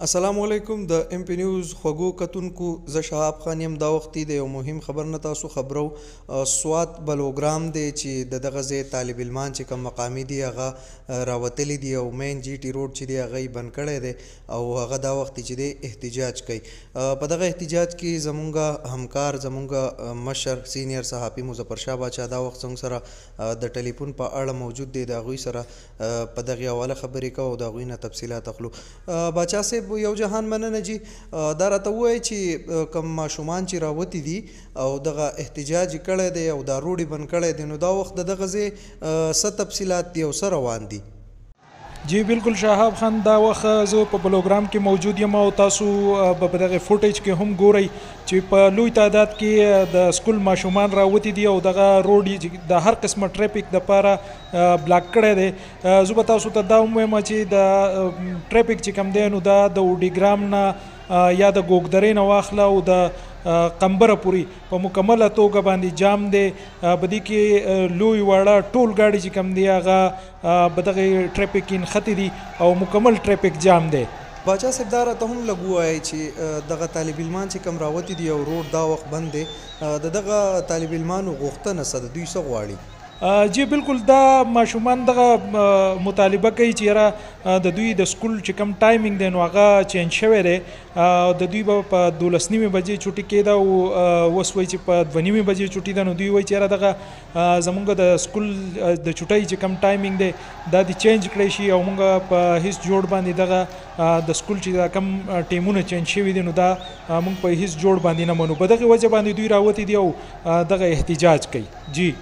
السلام علیکم د ام پی نیوز خوږو کتونکو زه شهاب خان یم. دا وختي د یو مهم خبر نه تاسو خبرو. سوات بلوګرام دی چې د دغه ځای طالب علمان چې کوم مقامي دي هغه راوتلي دي او مین جی ټي روډ چې دی هغه یې بند کړی دی او هغه دا وخت چې دی احتجاج کوي. په دغه احتجاج کې زمونږ همکار زمونږ مشر سینیر صحافي مظفر شاه باچا دا وخت څنګه سره د ټلیفون په اړه موجود دی. د هغوی سره په دغې حواله خبرې کوو او د هغوی نه تفصیلات اخلو. باچا صاحب یو جهان مننه جی، دا راته ووایي چې کوم ماشومان چې راوتي دي او دغه احتجاج یې کړی دی او دا روډ یې بند کړی دی، نو دا وخت د دغه ځای څه تفصیلات دي او څه روان دي؟ جی بالکل شهاب خان، دا وخت زه په بلوګرام کې موجود یم او تاسو په دغه فوټیج کې هم ګورئ چې په لوی تعداد کې د سکول ماشومان راوتي دي او دغه روډ د هر قسمه ټریفیک دپاره بلاک کړی دی. زه به تاسو ته دا هم وایم چې د ټریفیک چې کوم دی نو دا د اوډیګرام نه یا د ګوګدرې نه واخله او د قمبره پورې په مکمله توګه باندې جام دی. په دې کې لوی واړه ټول ګاډي چې کوم دی هغه په دغه ټریفیک کې نښتي دي او مکمل ټریفیک جام دی. باچا صاحب دا راته هم لږ ووایئ چې دغه طالب علمان چې کوم راوتي دي او روډ دا وخت بند دی، د دغه طالب علمانو غوښتنه څه ده؟ دوی څه غواړي؟ جی بالکل، دا ماشومان دغه مطالبه کوي چې یاره د دوی د سکول چې کوم ټایمینګ دی نو هغه چینج شوی دی. د دوی به په 12:30 بجې چوټي کېده او اوس وایي چې په 2:30 بجې چوټي ده. نو دوی وایي چې یاره دغه زمونږ د سکول د چوټۍ چې کوم ټایمینګ دی دا دې چینج کړی شي او موږ په هیڅ جوړ باندې دغه د سکول چې کوم ټیمونه چینج شوي دي نو دا موږ په هیڅ جوړ باندې نه منو. په دغه وجه باندې دوی راوتي دي او دغه احتجاج کوي. جی